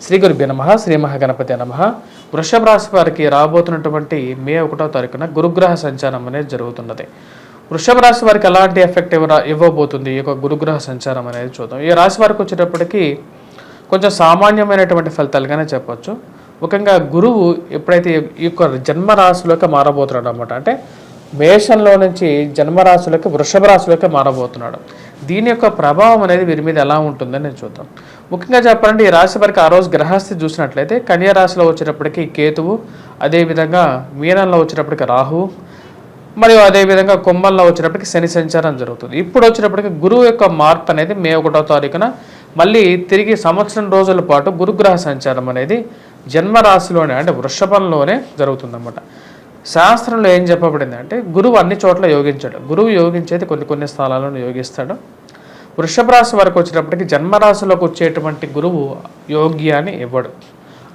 శ్రీ గురుభ్యో నమః. శ్రీ మహాగణపతి నమః. వృషభ రాశి వారికి రాబోతున్నటువంటి మే 1వ తారీఖున గురుగ్రహ సంచారం అనేది జరుగుతున్నది. వృషభ రాశి వారికి ఎలాంటి ఎఫెక్ట్ ఇవ్వబోతుంది ఈ యొక్క గురుగ్రహ సంచారం అనేది చూద్దాం. ఈ రాశి వారికి వచ్చేటప్పటికి కొంచెం సామాన్యమైనటువంటి ఫలితాలుగానే చెప్పొచ్చు. ముఖ్యంగా గురువు ఎప్పుడైతే ఈ యొక్క జన్మరాశిలోకి మారబోతున్నాడు అనమాట, అంటే మేషంలో నుంచి జన్మరాశులకి వృషభ రాశిలోకి మారబోతున్నాడు. దీని యొక్క ప్రభావం అనేది వీరి మీద ఎలా ఉంటుందని నేను చూద్దాం. ముఖ్యంగా చెప్పాలంటే ఈ రాశి వారికి ఆ రోజు గ్రహస్థితి చూసినట్లయితే కన్యా రాశిలో వచ్చేటప్పటికి కేతువు, అదేవిధంగా మీనంలో వచ్చేటప్పటికి రాహువు, మరియు అదేవిధంగా కుంభంలో వచ్చేటప్పటికి శని సంచారం జరుగుతుంది. ఇప్పుడు వచ్చేటప్పటికి గురువు యొక్క మార్పు అనేది మే 1వ తారీఖున మళ్ళీ తిరిగి సంవత్సరం రోజుల పాటు గురుగ్రహ సంచారం అనేది జన్మరాశిలోనే అంటే వృషభంలోనే జరుగుతుందన్నమాట. శాస్త్రంలో ఏం చెప్పబడింది అంటే గురువు అన్ని చోట్ల యోగించాడు. గురువు యోగించేది కొన్ని స్థలాలను యోగిస్తాడు. వృషభ రాశి వరకు వచ్చేటప్పటికి జన్మరాశిలోకి వచ్చేటువంటి గురువు యోగ్యాన్ని ఇవ్వడు,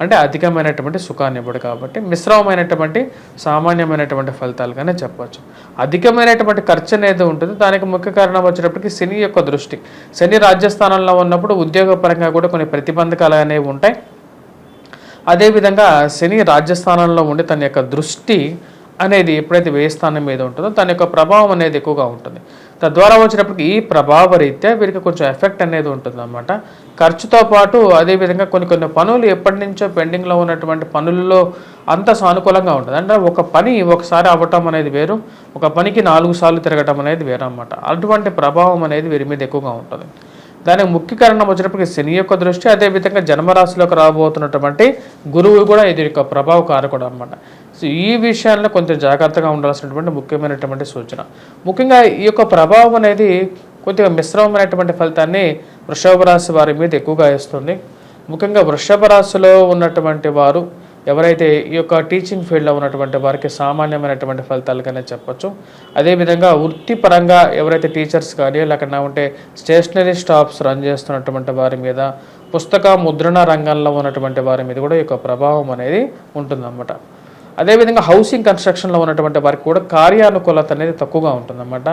అంటే అధికమైనటువంటి సుఖాన్ని ఇవ్వడు. కాబట్టి మిశ్రమమైనటువంటి సామాన్యమైనటువంటి ఫలితాలుగానే చెప్పవచ్చు. అధికమైనటువంటి ఖర్చు అనేది ఉంటుంది. దానికి ముఖ్య కారణం వచ్చేటప్పటికి శని యొక్క దృష్టి. శని రాజ్యస్థానంలో ఉన్నప్పుడు ఉద్యోగపరంగా కూడా కొన్ని ప్రతిబంధకాలు అనేవి ఉంటాయి. అదేవిధంగా శని రాజ్యస్థానంలో ఉండి తన యొక్క దృష్టి అనేది ఎప్పుడైతే వ్యయ స్థానం మీద ఉంటుందో తన యొక్క ప్రభావం అనేది ఎక్కువగా ఉంటుంది. తద్వారా వచ్చినప్పటికీ ఈ ప్రభావ రీత్యా వీరికి కొంచెం ఎఫెక్ట్ అనేది ఉంటుంది అన్నమాట. ఖర్చుతో పాటు అదేవిధంగా కొన్ని పనులు ఎప్పటి నుంచో పెండింగ్లో ఉన్నటువంటి పనుల్లో అంత సానుకూలంగా ఉంటుంది. అంటే ఒక పని ఒకసారి అవ్వటం అనేది వేరు, ఒక పనికి 4 సార్లు తిరగటం అనేది వేరు అన్నమాట. అటువంటి ప్రభావం అనేది వీరి మీద ఎక్కువగా ఉంటుంది. దానికి ముఖ్య కారణం వచ్చినప్పటికీ శని యొక్క దృష్టి, అదేవిధంగా జన్మరాశిలోకి రాబోతున్నటువంటి గురువు కూడా ఇది యొక్క ప్రభావ కారకుడు అనమాట. సో ఈ విషయాల్లో కొంచెం జాగ్రత్తగా ఉండాల్సినటువంటి ముఖ్యమైనటువంటి సూచన. ముఖ్యంగా ఈ యొక్క ప్రభావం అనేది కొద్దిగా మిశ్రమమైనటువంటి ఫలితాన్ని వృషభ రాశి వారి మీద ఎక్కువగా ఇస్తుంది. ముఖ్యంగా వృషభ రాశిలో ఉన్నటువంటి వారు ఎవరైతే ఈ యొక్క టీచింగ్ ఫీల్డ్లో ఉన్నటువంటి వారికి సామాన్యమైనటువంటి ఫలితాలుగానే చెప్పచ్చు. అదేవిధంగా వృత్తిపరంగా ఎవరైతే టీచర్స్ కానీ లేకుండా ఉంటే స్టేషనరీ స్టాప్స్ రన్ చేస్తున్నటువంటి వారి మీద, పుస్తక ముద్రణ రంగంలో ఉన్నటువంటి వారి మీద కూడా ఈ యొక్క ప్రభావం అనేది ఉంటుందన్నమాట. అదేవిధంగా హౌసింగ్ కన్స్ట్రక్షన్లో ఉన్నటువంటి వారికి కూడా కార్యానుకూలత అనేది తక్కువగా ఉంటుందన్నమాట.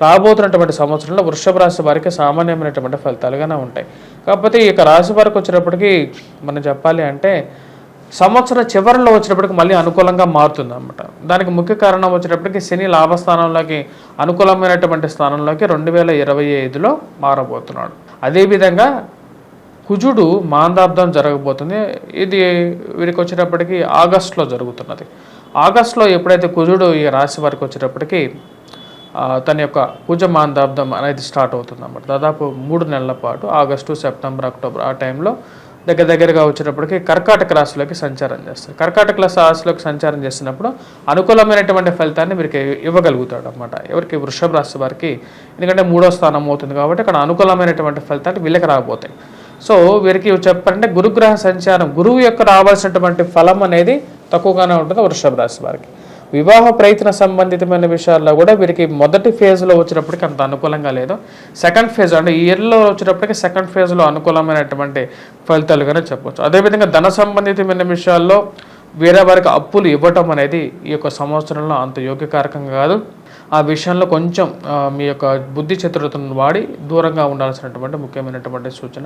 రాబోతున్నటువంటి సంవత్సరంలో వృషభ రాశి వారికి సామాన్యమైనటువంటి ఫలితాలుగానే ఉంటాయి. కాకపోతే ఈ యొక్క రాశి వారికి వచ్చేటప్పటికి మనం చెప్పాలి అంటే సంవత్సరం చివరిలో వచ్చినప్పటికి మళ్ళీ అనుకూలంగా మారుతుంది అన్నమాట. దానికి ముఖ్య కారణం వచ్చేటప్పటికి శని లాభస్థానంలోకి అనుకూలమైనటువంటి స్థానంలోకి 2025లో మారబోతున్నాడు. అదేవిధంగా కుజుడు మాందాబ్దం జరగబోతుంది. ఇది వీరికి వచ్చేటప్పటికి ఆగస్టులో జరుగుతున్నది. ఆగస్టులో ఎప్పుడైతే కుజుడు ఈ రాశి వారికి వచ్చేటప్పటికి తన యొక్క కుజ మాందాబ్దం అనేది స్టార్ట్ అవుతుంది అన్నమాట. దాదాపు 3 నెలల పాటు ఆగస్టు, సెప్టెంబర్, అక్టోబర్ ఆ టైంలో దగ్గరగా వచ్చేటప్పటికి కర్కాటక రాశిలోకి సంచారం చేస్తారు. కర్కాటక రాశిలోకి సంచారం చేసినప్పుడు అనుకూలమైనటువంటి ఫలితాన్ని వీరికి ఇవ్వగలుగుతాడు అన్నమాట. ఎవరికి? వృషభ రాశి వారికి. ఎందుకంటే 3వ స్థానం అవుతుంది కాబట్టి అక్కడ అనుకూలమైనటువంటి ఫలితాలు వీళ్ళకి రాబోతాయి. సో వీరికి చెప్పాలంటే గురుగ్రహ సంచారం, గురువు యొక్క రావాల్సినటువంటి ఫలం అనేది తక్కువగానే ఉంటుంది వృషభ రాశి వారికి. వివాహ ప్రయత్న సంబంధితమైన విషయాల్లో కూడా వీరికి మొదటి ఫేజ్లో వచ్చినప్పటికీ అంత అనుకూలంగా లేదు. సెకండ్ ఫేజ్ అంటే ఈ ఇయర్లో వచ్చినప్పటికీ సెకండ్ ఫేజ్లో అనుకూలమైనటువంటి ఫలితాలుగానే చెప్పవచ్చు. అదేవిధంగా ధన సంబంధితమైన విషయాల్లో వేరే వారికి అప్పులు ఇవ్వటం అనేది ఈ యొక్క సంవత్సరంలో అంత యోగ్యకారకంగా కాదు. ఆ విషయంలో కొంచెం మీ యొక్క బుద్ధి చతురతను వాడి దూరంగా ఉండాల్సినటువంటి ముఖ్యమైనటువంటి సూచన.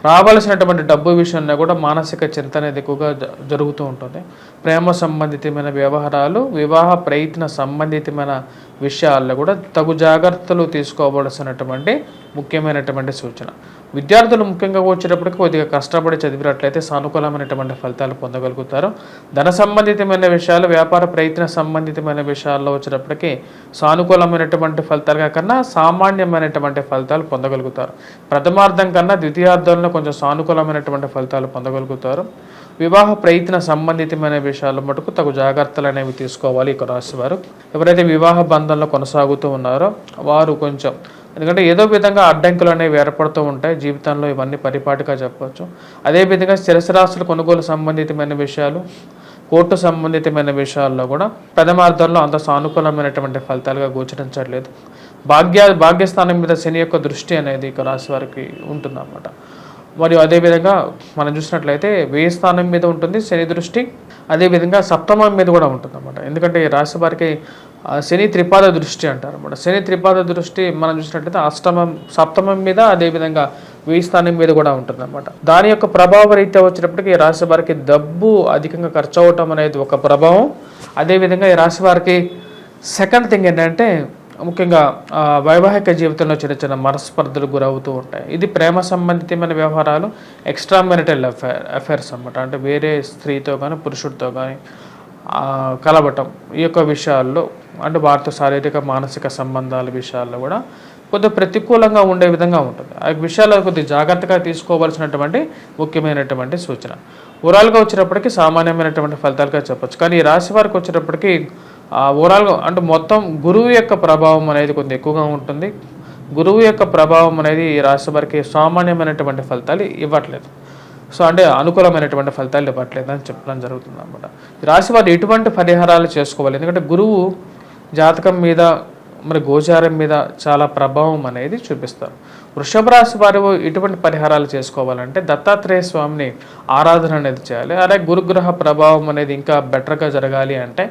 రావాల్సినటువంటి డబ్బు విషయంలో కూడా మానసిక చింత అనేది ఎక్కువగా జరుగుతూ ఉంటుంది. ప్రేమ సంబంధితమైన వ్యవహారాలు, వివాహ ప్రయత్న సంబంధితమైన విషయాల్లో కూడా తగు జాగ్రత్తలు తీసుకోవలసినటువంటి ముఖ్యమైనటువంటి సూచన. విద్యార్థులు ముఖ్యంగా వచ్చేటప్పటికి కొద్దిగా కష్టపడి చదివినట్లయితే సానుకూలమైనటువంటి ఫలితాలు పొందగలుగుతారు. ధన సంబంధితమైన విషయాలు, వ్యాపార ప్రయత్న సంబంధితమైన విషయాల్లో వచ్చేటప్పటికి సానుకూలమైనటువంటి ఫలితాలుగా కన్నా సామాన్యమైనటువంటి ఫలితాలు పొందగలుగుతారు. ప్రథమార్థం కన్నా ద్వితీయార్థంలో కొంచెం సానుకూలమైనటువంటి ఫలితాలు పొందగలుగుతారు. వివాహ ప్రయత్న సంబంధితమైన విషయాల మటుకు తగు జాగ్రత్తలు అనేవి తీసుకోవాలి ఈ రాశి వారు. ఎవరైతే వివాహ బంధంలో కొనసాగుతూ ఉన్నారో వారు కొంచెం, ఎందుకంటే ఏదో విధంగా అడ్డంకులు అనేవి ఏర్పడుతూ ఉంటాయి జీవితంలో, ఇవన్నీ పరిపాటిగా చెప్పవచ్చు. అదేవిధంగా స్థిరస్థిరాస్తుల కొనుగోలు సంబంధితమైన విషయాలు, కోర్టు సంబంధితమైన విషయాల్లో కూడా ప్రథమార్థంలో అంత సానుకూలమైనటువంటి ఫలితాలుగా గోచరించట్లేదు. భాగ్యస్థానం మీద శని యొక్క దృష్టి అనేది ఇక రాశి వారికి ఉంటుందన్నమాట. మరియు అదేవిధంగా మనం చూసినట్లయితే వ్యయ స్థానం మీద ఉంటుంది శని దృష్టి, అదేవిధంగా సప్తమం మీద కూడా ఉంటుంది అన్నమాట. ఎందుకంటే ఈ రాశి వారికి శని త్రిపాద దృష్టి అంటారు అన్నమాట. శని త్రిపాద దృష్టి మనం చూసినట్లయితే సప్తమం మీద, అదేవిధంగా వెయ్యి స్థానం మీద కూడా ఉంటుంది అనమాట. దాని యొక్క ప్రభావ రీత్యా వచ్చినప్పటికీ ఈ రాశి వారికి డబ్బు అధికంగా ఖర్చు అవటం అనేది ఒక ప్రభావం. అదేవిధంగా ఈ రాశి వారికి సెకండ్ థింగ్ ఏంటంటే ముఖ్యంగా వైవాహిక జీవితంలో చిన్న చిన్న మనస్పర్ధలు గురవుతూ ఉంటాయి. ఇది ప్రేమ సంబంధితమైన వ్యవహారాలు, ఎక్స్ట్రా మ్యారిటల్ అఫైర్స్ అన్నమాట. అంటే వేరే స్త్రీతో కానీ పురుషుడితో కానీ కలవటం, ఈ యొక్క విషయాల్లో అంటే వారితో శారీరక మానసిక సంబంధాల విషయాల్లో కూడా కొద్దిగా ప్రతికూలంగా ఉండే విధంగా ఉంటుంది. ఆ విషయాల్లో కొద్దిగా జాగ్రత్తగా తీసుకోవాల్సినటువంటి ముఖ్యమైనటువంటి సూచన. ఓవరాల్గా వచ్చేటప్పటికి సామాన్యమైనటువంటి ఫలితాలుగా చెప్పచ్చు. కానీ ఈ రాశి వారికి వచ్చేటప్పటికి ఓవరాల్గా అంటే మొత్తం గురువు యొక్క ప్రభావం అనేది కొంచెం ఎక్కువగా ఉంటుంది. గురువు యొక్క ప్రభావం అనేది ఈ రాశి వారికి సామాన్యమైనటువంటి ఫలితాలు ఇవ్వట్లేదు. సో అంటే అనుకూలమైనటువంటి ఫలితాలు ఇవ్వట్లేదు అని చెప్పడం జరుగుతుంది అన్నమాట. ఈ రాశి వారు ఎటువంటి పరిహారాలు చేసుకోవాలి? ఎందుకంటే గురువు జాతకం మీద మరి గోచారం మీద చాలా ప్రభావం అనేది చూపిస్తారు. వృషభ రాశి వారు ఎటువంటి పరిహారాలు చేసుకోవాలంటే దత్తాత్రేయ స్వామిని ఆరాధన అనేది చేయాలి. అలాగే గురుగ్రహ ప్రభావం అనేది ఇంకా బెటర్గా జరగాలి అంటే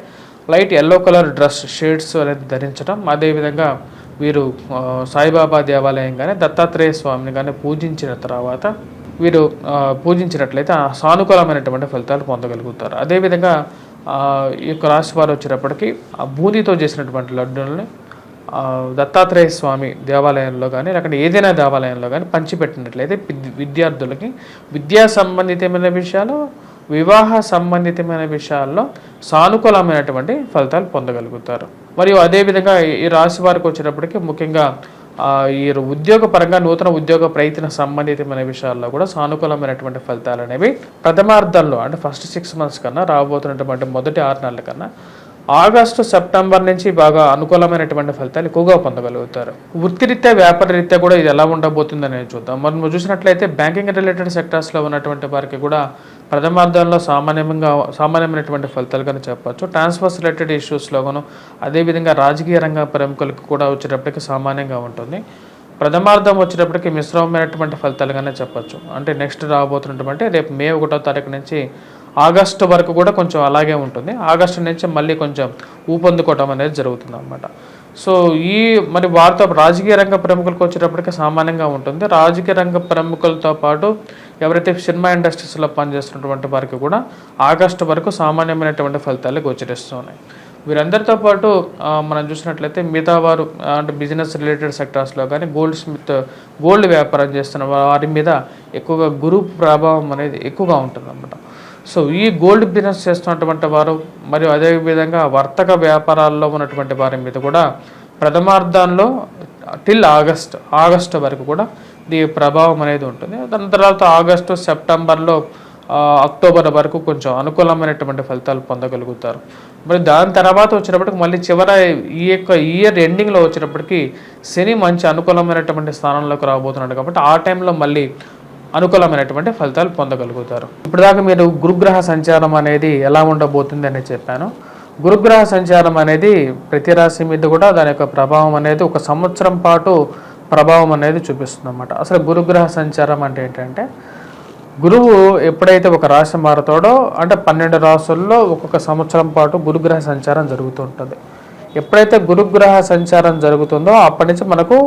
light yellow colour dress shades అనేది ధరించడం. అదేవిధంగా వీరు సాయిబాబా దేవాలయం కానీ దత్తాత్రేయ స్వామిని కానీ పూజించిన తర్వాత వీరు పూజించినట్లయితే సానుకూలమైనటువంటి ఫలితాలు పొందగలుగుతారు. అదేవిధంగా ఈ యొక్క రాశి వారు వచ్చేటప్పటికి బూందీతో చేసినటువంటి లడ్డూలని దత్తాత్రేయ స్వామి దేవాలయంలో కానీ లేకపోతే ఏదైనా దేవాలయంలో కానీ పంచిపెట్టినట్లయితే విద్యార్థులకి విద్యా సంబంధితమైన విషయాలు, వివాహ సంబంధితమైన విషయాల్లో సానుకూలమైనటువంటి ఫలితాలు పొందగలుగుతారు. మరియు అదేవిధంగా ఈ రాశి వారికి వచ్చేటప్పటికి ముఖ్యంగా ఈ ఉద్యోగపరంగా నూతన ఉద్యోగ ప్రయత్న సంబంధితమైన విషయాల్లో కూడా సానుకూలమైనటువంటి ఫలితాలు అనేవి ప్రథమార్థంలో అంటే ఫస్ట్ 6 months కన్నా రాబోతున్నటువంటి మొదటి 6 నెలల కన్నా ఆగస్టు సెప్టెంబర్ నుంచి బాగా అనుకూలమైనటువంటి ఫలితాలు ఎక్కువగా పొందగలుగుతారు. వృత్తిరీత్యా వ్యాపార రీత్యా కూడా ఇది ఎలా ఉండబోతుంది అనేది చూద్దాం. మనం చూసినట్లయితే బ్యాంకింగ్ రిలేటెడ్ సెక్టర్స్లో ఉన్నటువంటి వారికి కూడా ప్రథమార్థంలో సామాన్యమైనటువంటి ఫలితాలు కానీ చెప్పచ్చు. ట్రాన్స్ఫర్స్ రిలేటెడ్ ఇష్యూస్లోగాను అదేవిధంగా రాజకీయ రంగ ప్రముఖులకు కూడా వచ్చేటప్పటికి సామాన్యంగా ఉంటుంది. ప్రథమార్థం వచ్చేటప్పటికి మిశ్రమమైనటువంటి ఫలితాలుగానే చెప్పచ్చు. అంటే నెక్స్ట్ రాబోతున్నటువంటి రేపు మే 1వ తారీఖు నుంచి ఆగస్టు వరకు కూడా కొంచెం అలాగే ఉంటుంది. ఆగస్టు నుంచి మళ్ళీ కొంచెం ఊపందుకోవటం అనేది జరుగుతుంది అన్నమాట. సో ఈ మరి వారితో రాజకీయ రంగ ప్రముఖులకు వచ్చేటప్పటికి సామాన్యంగా ఉంటుంది. రాజకీయ రంగ ప్రముఖులతో పాటు ఎవరైతే సినిమా ఇండస్ట్రీస్లో పనిచేస్తున్నటువంటి వారికి కూడా ఆగస్టు వరకు సామాన్యమైనటువంటి ఫలితాలు గోచరిస్తున్నాయి. వీరందరితో పాటు మనం చూసినట్లయితే మిగతా వారు అంటే బిజినెస్ రిలేటెడ్ సెక్టార్స్లో కానీ గోల్డ్ వ్యాపారం చేస్తున్న వారి మీద ఎక్కువగా గురువు ప్రభావం అనేది ఎక్కువగా ఉంటుంది అన్నమాట. సో ఈ గోల్డ్ బిజినెస్ చేస్తున్నటువంటి వారు మరియు అదేవిధంగా వర్తక వ్యాపారాల్లో ఉన్నటువంటి వారి మీద కూడా ప్రథమార్థంలో టిల్ ఆగస్టు వరకు కూడా దీని ప్రభావం అనేది ఉంటుంది. దాని తర్వాత ఆగస్టు సెప్టెంబర్లో అక్టోబర్ వరకు కొంచెం అనుకూలమైనటువంటి ఫలితాలు పొందగలుగుతారు. మరి దాని తర్వాత వచ్చినప్పటికి మళ్ళీ ఈ యొక్క ఇయర్ ఎండింగ్లో వచ్చినప్పటికీ శని మంచి అనుకూలమైనటువంటి స్థానంలోకి రాబోతున్నాడు కాబట్టి ఆ టైంలో మళ్ళీ అనుకూలమైనటువంటి ఫలితాలు పొందగలుగుతారు. ఇప్పటిదాకా మీరు గురుగ్రహ సంచారం అనేది ఎలా ఉండబోతుంది అని చెప్పాను. గురుగ్రహ సంచారం అనేది ప్రతి రాశి మీద కూడా దాని యొక్క ప్రభావం అనేది 1 సంవత్సరం పాటు ప్రభావం అనేది చూపిస్తుంది అన్నమాట. అసలు గురుగ్రహ సంచారం అంటే ఏంటంటే గురువు ఎప్పుడైతే ఒక రాశి మారుతాడో అంటే 12 రాశుల్లో ఒక్కొక్క సంవత్సరం పాటు గురుగ్రహ సంచారం జరుగుతూ ఉంటుంది. ఎప్పుడైతే గురుగ్రహ సంచారం జరుగుతుందో అప్పటి నుంచి మనకు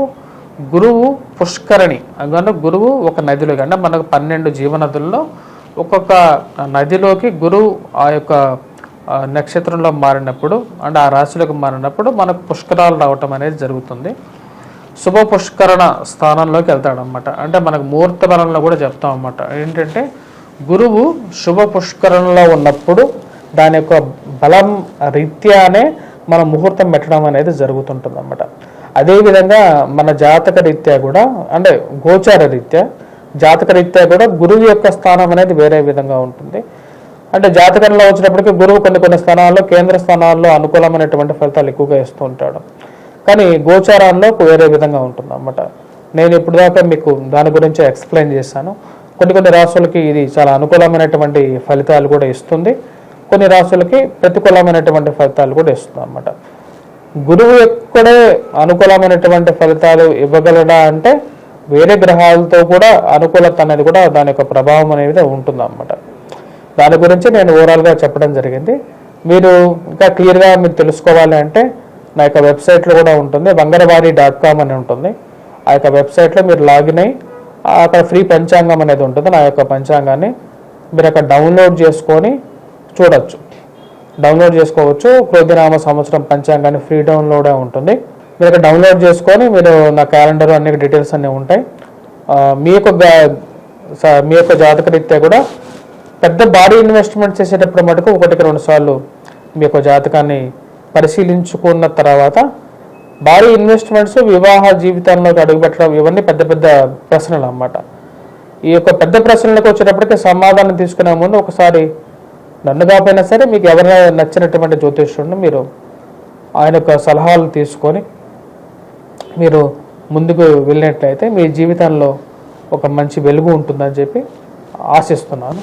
గురువు పుష్కరణి అంటే గురువు ఒక నదిలోకి అంటే మనకు 12 జీవనదుల్లో ఒక్కొక్క నదిలోకి గురువు ఆ యొక్క నక్షత్రంలో మారినప్పుడు అంటే ఆ రాశిలోకి మారినప్పుడు మనకు పుష్కరాలు రావటం అనేది జరుగుతుంది. శుభ పుష్కరణ స్థానంలోకి వెళ్తాడనమాట. అంటే మనకు ముహూర్త బలంలో కూడా చెప్తాం అన్నమాట. ఏంటంటే గురువు శుభ పుష్కరణలో ఉన్నప్పుడు దాని యొక్క బలం రీత్యానే మన ముహూర్తం పెట్టడం అనేది జరుగుతుంటుంది అన్నమాట. అదేవిధంగా మన జాతక రీత్యా కూడా అంటే గోచార రీత్యా జాతక రీత్యా కూడా గురువు యొక్క స్థానం అనేది వేరే విధంగా ఉంటుంది. అంటే జాతకంలో వచ్చినప్పటికీ గురువు కొన్ని స్థానాల్లో కేంద్ర స్థానాల్లో అనుకూలమైనటువంటి ఫలితాలు ఎక్కువగా ఇస్తూ ఉంటాడు. కానీ గోచారాల్లో వేరే విధంగా ఉంటుంది అన్నమాట. నేను ఇప్పుడు దాకా మీకు దాని గురించి ఎక్స్ప్లెయిన్ చేశాను. కొన్ని రాశులకి ఇది చాలా అనుకూలమైనటువంటి ఫలితాలు కూడా ఇస్తుంది, కొన్ని రాశులకి ప్రతికూలమైనటువంటి ఫలితాలు కూడా ఇస్తుంది అన్నమాట. గురువు ఎక్కడే అనుకూలమైనటువంటి ఫలితాలు ఇవ్వగలడా అంటే వేరే గ్రహాలతో కూడా అనుకూలత అనేది కూడా దాని యొక్క ప్రభావం అనేది ఉంటుంది అన్నమాట. దాని గురించి నేను ఓవరాల్గా చెప్పడం జరిగింది. మీరు ఇంకా క్లియర్గా మీరు తెలుసుకోవాలి అంటే నా యొక్క వెబ్సైట్లో కూడా ఉంటుంది, వంగరవారి.com అని ఉంటుంది. ఆ యొక్క వెబ్సైట్లో మీరు లాగిన్ అయ్యి అక్కడ ఫ్రీ పంచాంగం అనేది ఉంటుంది. నా యొక్క పంచాంగాన్ని మీరు అక్కడ డౌన్లోడ్ చేసుకొని చూడొచ్చు, డౌన్లోడ్ చేసుకోవచ్చు. క్రోధినామ సంవత్సరం పంచాంగాన్ని ఫ్రీ డౌన్లోడే ఉంటుంది. మీరు అక్కడ డౌన్లోడ్ చేసుకొని మీరు నా క్యాలెండర్ అన్ని డీటెయిల్స్ అన్నీ ఉంటాయి. మీ యొక్క జాతక రీత్యా కూడా పెద్ద భారీ ఇన్వెస్ట్మెంట్ చేసేటప్పుడు మటుకు 1-2 సార్లు మీ యొక్క జాతకాన్ని పరిశీలించుకున్న తర్వాత భారీ ఇన్వెస్ట్మెంట్స్ వివాహ జీవితంలోకి అడుగుపెట్టడం ఇవన్నీ పెద్ద పెద్ద ప్రశ్నలు అన్నమాట. ఈ యొక్క పెద్ద ప్రశ్నలకు వచ్చేటప్పటికి సమాధానం తీసుకునే ముందు ఒకసారి నన్ను కాకపోయినా సరే మీకు ఎవరైనా నచ్చినటువంటి జ్యోతిష్యుడిని మీరు ఆయన యొక్క సలహాలు తీసుకొని మీరు ముందుకు వెళ్ళినట్లయితే మీ జీవితంలో ఒక మంచి వెలుగు ఉంటుందని చెప్పి ఆశిస్తున్నాను.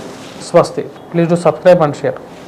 స్వస్తి. Please do subscribe and share.